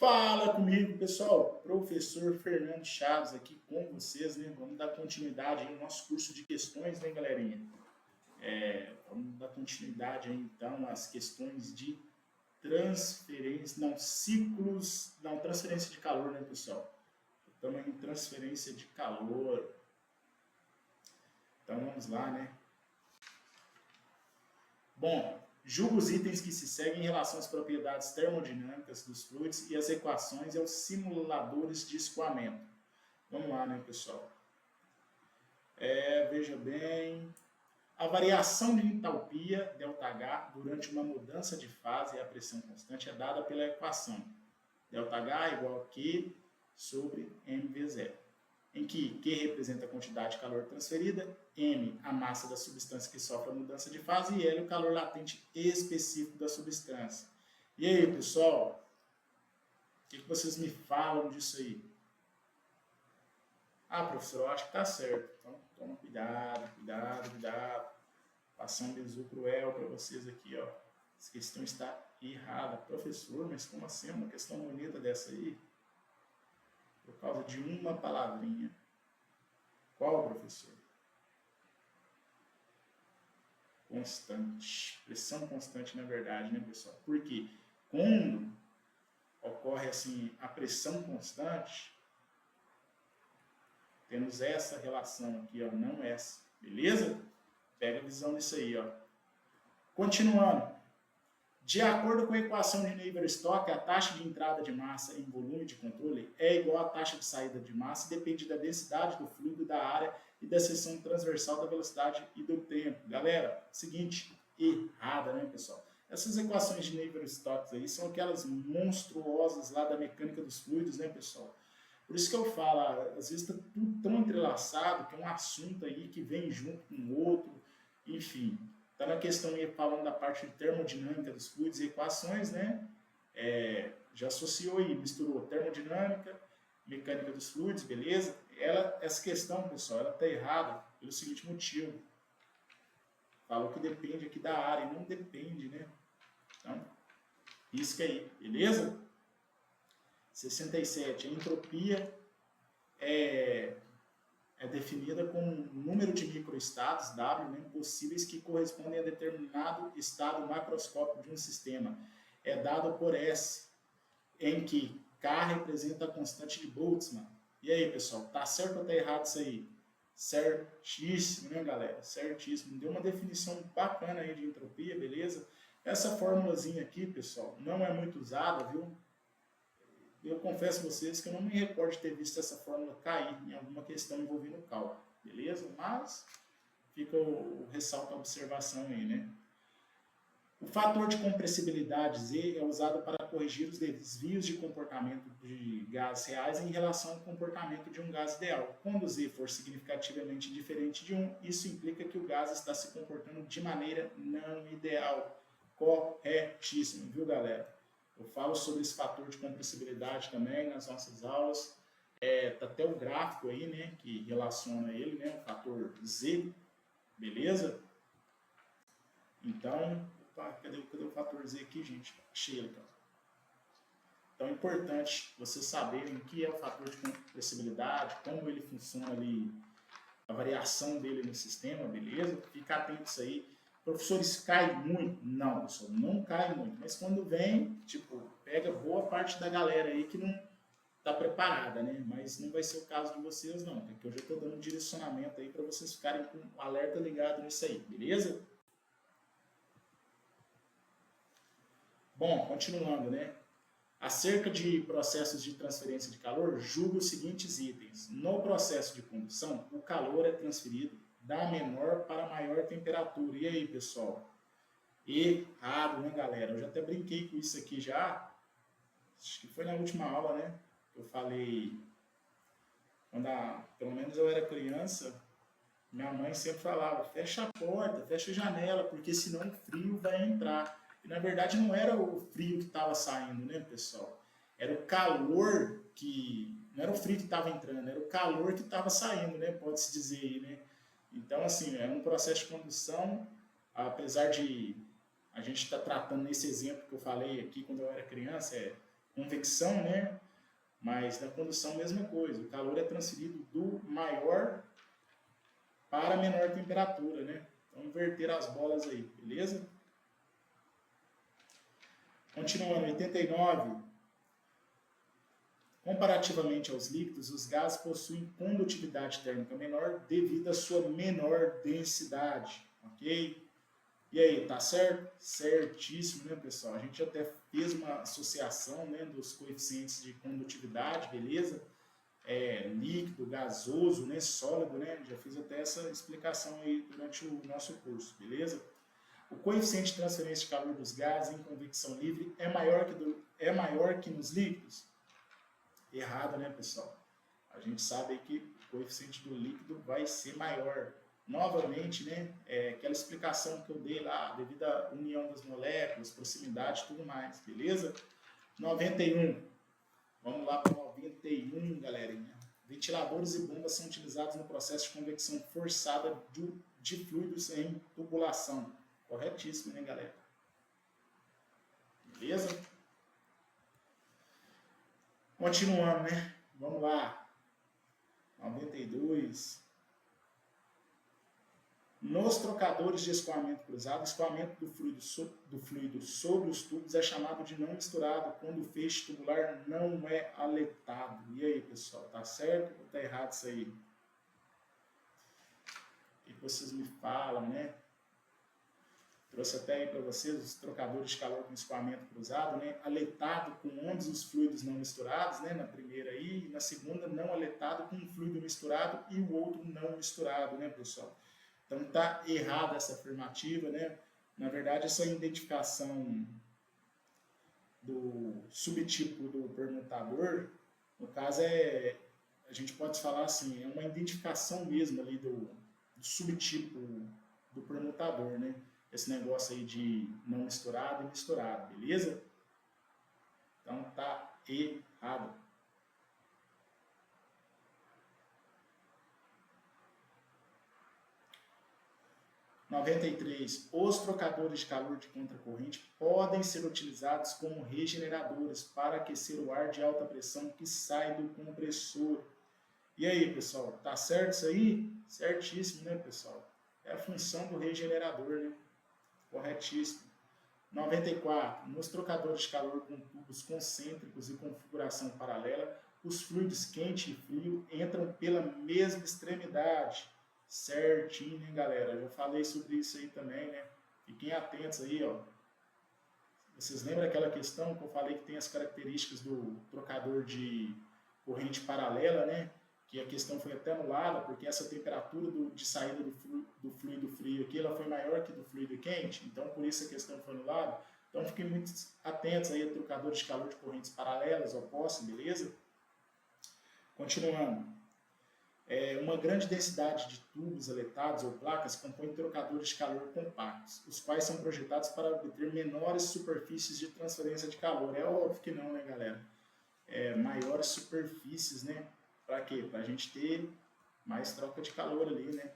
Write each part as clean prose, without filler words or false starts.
Fala comigo, pessoal. Professor Fernando Chaves aqui com vocês, né? Vamos dar continuidade aí no nosso curso de questões, né, galerinha? Vamos dar continuidade aí, então, às questões de transferência, não, ciclos, não, transferência de calor, né, pessoal? Estamos em transferência de calor. Então, vamos lá, né? Bom, julga os itens que se seguem em relação às propriedades termodinâmicas dos fluidos e as equações e aos simuladores de escoamento. Vamos lá, né, pessoal? Veja bem, a variação de entalpia, ΔH, durante uma mudança de fase e a pressão constante é dada pela equação ΔH igual a Q sobre mV0, em que Q representa a quantidade de calor transferida, M a massa da substância que sofre a mudança de fase e L o calor latente específico da substância. E aí, pessoal, o que vocês me falam disso aí? Ah, professor, eu acho que está certo. Então, toma cuidado, cuidado, cuidado. Passar um bizu cruel para vocês aqui, ó. Essa questão está errada. Professor, mas como assim? Uma questão bonita dessa aí? Por causa de uma palavrinha. Qual, professor? Constante. Pressão constante, na verdade, né, pessoal? Porque quando ocorre assim a pressão constante, temos essa relação aqui, ó, não essa. Beleza? Pega a visão disso aí, ó. Continuando. De acordo com a equação de Navier-Stokes, a taxa de entrada de massa em volume de controle é igual à taxa de saída de massa e depende da densidade do fluido, da área e da seção transversal da velocidade e do tempo. Galera, seguinte, errada, né, pessoal? Essas equações de Navier-Stokes aí são aquelas monstruosas lá da mecânica dos fluidos, né, pessoal? Por isso que eu falo, às vezes está tudo tão entrelaçado que é um assunto aí que vem junto com o outro, enfim. Está na questão aí falando da parte de termodinâmica dos fluidos e equações, né? Já associou aí, misturou termodinâmica, mecânica dos fluidos, beleza? Essa questão, pessoal, ela está errada pelo seguinte motivo. Falou que depende aqui da área, e não depende, né? Então, risca aí, beleza? 67. A entropia é definida como um número de microestados, W, né, possíveis que correspondem a determinado estado macroscópico de um sistema. É dado por S, em que K representa a constante de Boltzmann. E aí, pessoal, tá certo ou tá errado isso aí? Certíssimo, né, galera? Certíssimo. Deu uma definição bacana aí de entropia, beleza? Essa formulazinha aqui, pessoal, não é muito usada, viu? Eu confesso a vocês que eu não me recordo de ter visto essa fórmula cair em alguma questão envolvendo cálculo, beleza? Mas fica o ressalto à observação aí, né? O fator de compressibilidade Z é usado para corrigir os desvios de comportamento de gases reais em relação ao comportamento de um gás ideal. Quando Z for significativamente diferente de 1, isso implica que o gás está se comportando de maneira não ideal. Corretíssimo, viu, galera? Eu falo sobre esse fator de compressibilidade também nas nossas aulas. Tá até o gráfico aí, né, que relaciona ele, né, o fator Z, beleza? Então, opa, cadê o fator Z aqui, gente? Achei ele, cara. Então é importante vocês saberem o que é o fator de compressibilidade, como ele funciona ali, a variação dele no sistema, beleza? Fica atento a isso aí. Professores, cai muito? Não, pessoal, não cai muito. Mas quando vem, tipo, pega boa parte da galera aí que não está preparada, né? Mas não vai ser o caso de vocês, não. Porque eu já estou dando um direcionamento aí para vocês ficarem com o alerta ligado nisso aí, beleza? Bom, continuando, né? Acerca de processos de transferência de calor, julgue os seguintes itens. No processo de condução, o calor é transferido da menor para a maior temperatura. E aí, pessoal? Errado, né, galera? Eu já até brinquei com isso aqui já. Acho que foi na última aula, né? Eu falei, pelo menos eu era criança, minha mãe sempre falava, fecha a porta, fecha a janela, porque senão o frio vai entrar. E na verdade não era o frio que estava saindo, né, pessoal? Era o calor que... Não era o frio que estava entrando, era o calor que estava saindo, né? Pode-se dizer aí, né? Então, assim, é um processo de condução, apesar de a gente estar tratando nesse exemplo que eu falei aqui quando eu era criança, convecção, né? Mas na condução, mesma coisa. O calor é transferido do maior para a menor temperatura, né? Então, inverter as bolas aí, beleza? Continuando, 89. Comparativamente aos líquidos, os gases possuem condutividade térmica menor devido à sua menor densidade, ok? E aí, tá certo? Certíssimo, né, pessoal? A gente até fez uma associação, né, dos coeficientes de condutividade, beleza? Líquido, gasoso, né, sólido, né? Já fiz até essa explicação aí durante o nosso curso, beleza? O coeficiente de transferência de calor dos gases em convecção livre é maior que nos líquidos? Errado, né, pessoal? A gente sabe que o coeficiente do líquido vai ser maior. Novamente, né, aquela explicação que eu dei lá, devido à união das moléculas, proximidade e tudo mais, beleza? 91. Vamos lá para 91, galerinha. Ventiladores e bombas são utilizados no processo de convecção forçada de fluidos em tubulação. Corretíssimo, né, galera? Beleza? Continuando, né? Vamos lá. 92. Nos trocadores de escoamento cruzado, o escoamento do fluido sobre os tubos é chamado de não misturado quando o feixe tubular não é aletado. E aí, pessoal, tá certo ou tá errado isso aí? O que vocês me falam, né? Trouxe até aí para vocês os trocadores de calor com escoamento cruzado, né? Aletado com ambos os fluidos não misturados, né? Na primeira aí, e na segunda não aletado com um fluido misturado e o outro não misturado, né, pessoal? Então tá errada essa afirmativa, né? Na verdade, essa identificação do subtipo do permutador, no caso a gente pode falar assim, é uma identificação mesmo ali do subtipo do permutador, né? Esse negócio aí de não misturado e misturado, beleza? Então tá errado. Noventa e três. Os trocadores de calor de contracorrente podem ser utilizados como regeneradores para aquecer o ar de alta pressão que sai do compressor. E aí, pessoal, tá certo isso aí? Certíssimo, né, pessoal? É a função do regenerador, né? Corretíssimo. 94. Nos trocadores de calor com tubos concêntricos e configuração paralela, os fluidos quente e frio entram pela mesma extremidade. Certinho, né, galera? Eu já falei sobre isso aí também, né? Fiquem atentos aí, ó. Vocês lembram aquela questão que eu falei que tem as características do trocador de corrente paralela, né? Que a questão foi até anulada, porque essa temperatura de saída do fluido frio aqui, ela foi maior que do fluido quente, então por isso a questão foi anulada. Então fiquem muito atentos aí a trocadores de calor de correntes paralelas, opostas, beleza? Continuando. Uma grande densidade de tubos aletados ou placas compõe trocadores de calor compactos, os quais são projetados para obter menores superfícies de transferência de calor. É óbvio que não, né, galera? Maiores superfícies, né? Para quê? Para a gente ter mais troca de calor ali, né?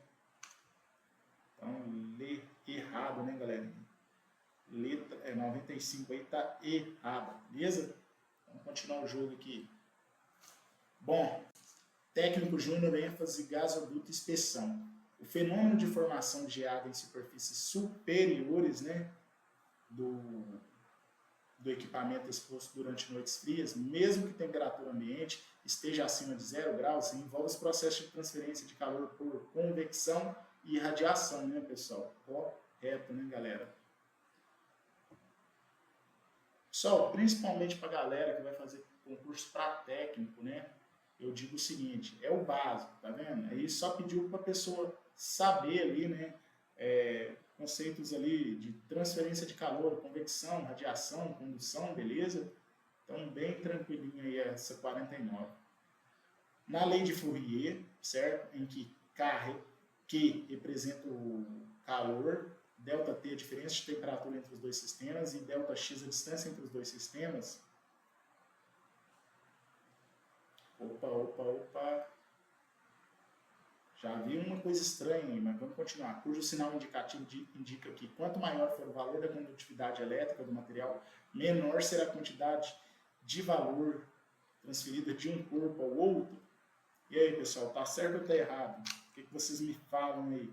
Então, lê errado, né, galera? Letra 95 aí tá errada, beleza? Vamos continuar o jogo aqui. Bom, técnico júnior, ênfase, gasoduto, inspeção. O fenômeno de formação de geada em superfícies superiores, né, do equipamento exposto durante noites frias, mesmo que a temperatura ambiente esteja acima de 0 graus, envolve os processos de transferência de calor por convecção e radiação, né, pessoal? Correto, né, galera? Pessoal, principalmente para a galera que vai fazer concurso para técnico, né? Eu digo o seguinte, é o básico, tá vendo? Aí só pediu para a pessoa saber ali, né? Conceitos ali de transferência de calor, convecção, radiação, condução, beleza? Então, bem tranquilinho aí essa 49. Na lei de Fourier, certo? Em que Q representa o calor, ΔT a diferença de temperatura entre os dois sistemas e ΔX a distância entre os dois sistemas. Opa. Já vi uma coisa estranha aí, mas vamos continuar. Cujo sinal indicativo indica que quanto maior for o valor da condutividade elétrica do material, menor será a quantidade de valor transferida de um corpo ao outro. E aí, pessoal, tá certo ou tá errado? O que vocês me falam aí?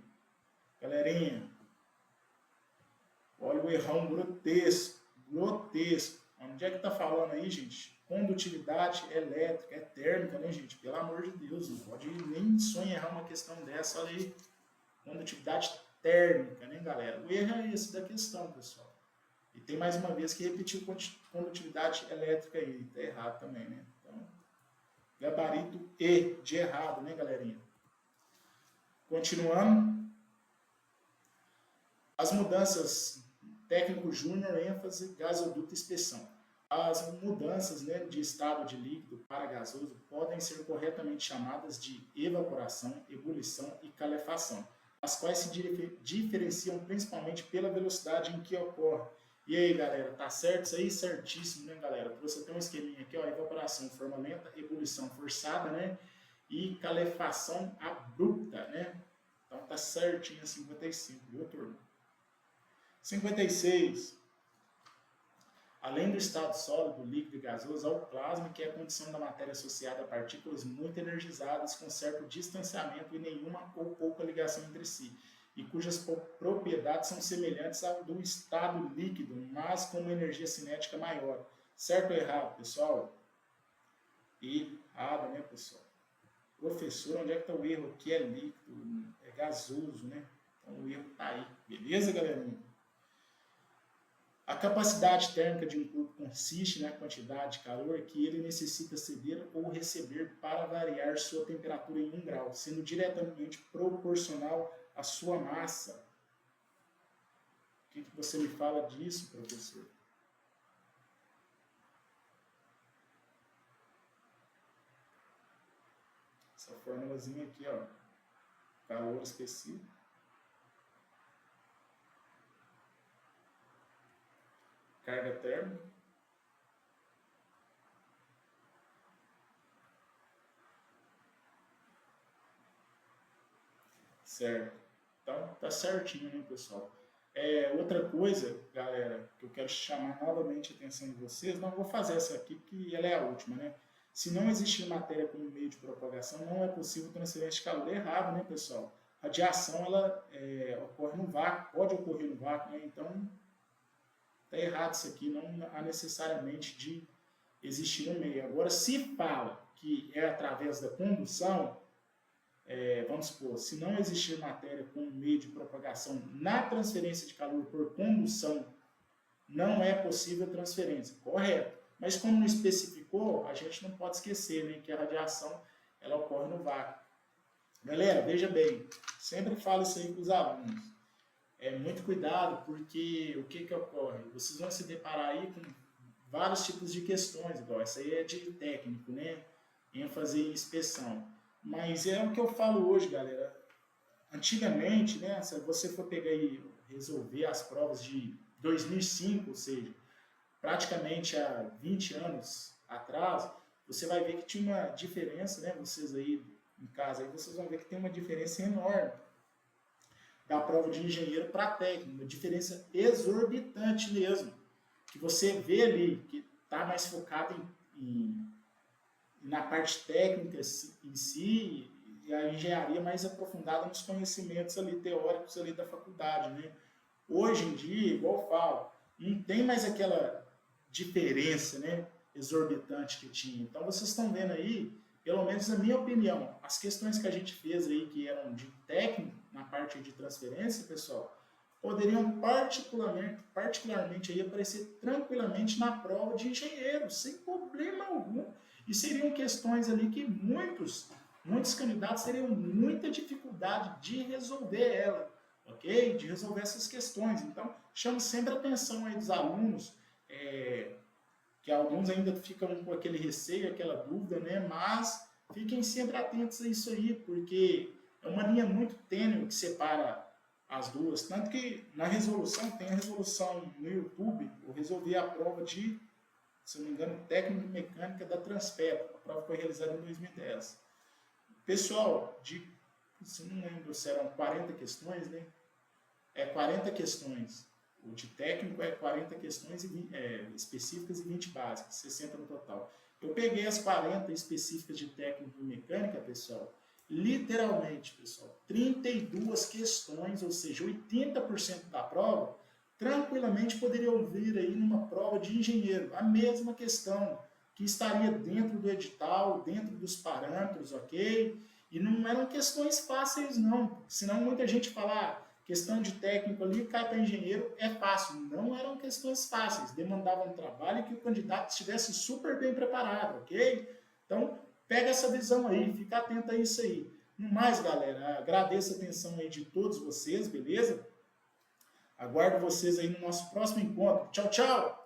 Galerinha, olha o errão grotesco, grotesco. Onde é que tá falando aí, gente? Condutividade elétrica, é térmica, né, gente? Pelo amor de Deus, não pode nem sonhar errar uma questão dessa, olha aí. Condutividade térmica, né, galera? O erro é esse da questão, pessoal. E tem mais uma vez que repetiu condutividade elétrica aí, tá errado também, né? Então, gabarito E de errado, né, galerinha? Continuando. As mudanças técnico júnior, ênfase, gasoduto, inspeção. As mudanças, né, de estado de líquido para gasoso podem ser corretamente chamadas de evaporação, ebulição e calefação, as quais se diferenciam principalmente pela velocidade em que ocorre. E aí, galera, tá certo isso aí? Certíssimo, né, galera? Trouxe até um esqueminha aqui, ó, evaporação, forma lenta, ebulição forçada, né, e calefação abrupta, né? Então tá certinho a 55, viu, turma? 56. Além do estado sólido, líquido e gasoso, há o plasma, que é a condição da matéria associada a partículas muito energizadas com certo distanciamento e nenhuma ou pouca ligação entre si, e cujas propriedades são semelhantes ao do estado líquido, mas com uma energia cinética maior. Certo ou errado, pessoal? Errado, né, pessoal? Professor, onde é que está o erro? Aqui é líquido, é gasoso, né? Então o erro está aí. Beleza, galerinha? A capacidade térmica de um corpo consiste na quantidade de calor que ele necessita ceder ou receber para variar sua temperatura em 1 grau, sendo diretamente proporcional à sua massa. O que você me fala disso, professor? Essa formulazinha aqui, ó, calor específico. Carga térmica. Certo. Então, tá certinho, né, pessoal? Outra coisa, galera, que eu quero chamar novamente a atenção de vocês, não vou fazer essa aqui, porque ela é a última, né? Se não existir matéria como meio de propagação, não é possível transferência de calor. É errado, né, pessoal? Radiação, ela ocorre no vácuo, pode ocorrer no vácuo, né? Então, tá errado isso aqui, não há necessariamente de existir um meio. Agora, se fala que é através da condução, vamos supor, se não existir matéria com meio de propagação na transferência de calor por condução, não é possível transferência, correto. Mas como não especificou, a gente não pode esquecer, né, que a radiação ela ocorre no vácuo. Galera, veja bem, sempre falo isso aí para os alunos. Muito cuidado, porque o que ocorre? Vocês vão se deparar aí com vários tipos de questões, igual essa aí é de técnico, né? ênfase em inspeção. Mas é o que eu falo hoje, galera. Antigamente, né, se você for pegar e resolver as provas de 2005, ou seja, praticamente há 20 anos atrás, você vai ver que tinha uma diferença, né, vocês aí em casa, aí vocês vão ver que tem uma diferença enorme da prova de engenheiro para técnico, uma diferença exorbitante mesmo, que você vê ali que está mais focado na parte técnica em si, e a engenharia mais aprofundada nos conhecimentos ali teóricos ali da faculdade, né? Hoje em dia, igual eu falo, não tem mais aquela diferença, né, exorbitante que tinha. Então vocês estão vendo aí, pelo menos na minha opinião, as questões que a gente fez aí que eram de técnico na parte de transferência, pessoal, poderiam particularmente aí aparecer tranquilamente na prova de engenheiro, sem problema algum. E seriam questões ali que muitos candidatos teriam muita dificuldade de resolver ela, ok? De resolver essas questões. Então, chamo sempre a atenção aí dos alunos, que alguns ainda ficam com aquele receio, aquela dúvida, né? Mas fiquem sempre atentos a isso aí, porque é uma linha muito tênue que separa as duas. Tanto que na resolução, tem a resolução no YouTube, eu resolvi a prova de, se não me engano, técnica mecânica da Transpetro. A prova foi realizada em 2010. Pessoal, se não lembro se eram 40 questões, né? 40 questões. O de técnico é 40 questões específicas e 20 básicas, 60 no total. Eu peguei as 40 específicas de técnico e mecânica, pessoal, literalmente, pessoal, 32 questões, ou seja, 80% da prova, tranquilamente poderiam vir aí numa prova de engenheiro, a mesma questão, que estaria dentro do edital, dentro dos parâmetros, ok? E não eram questões fáceis, não, senão muita gente fala, questão de técnico ali, cai para engenheiro, é fácil. Não eram questões fáceis, demandavam um trabalho que o candidato estivesse super bem preparado, ok? Então, pega essa visão aí, fica atento a isso aí. No mais, galera, agradeço a atenção aí de todos vocês, beleza? Aguardo vocês aí no nosso próximo encontro. Tchau, tchau!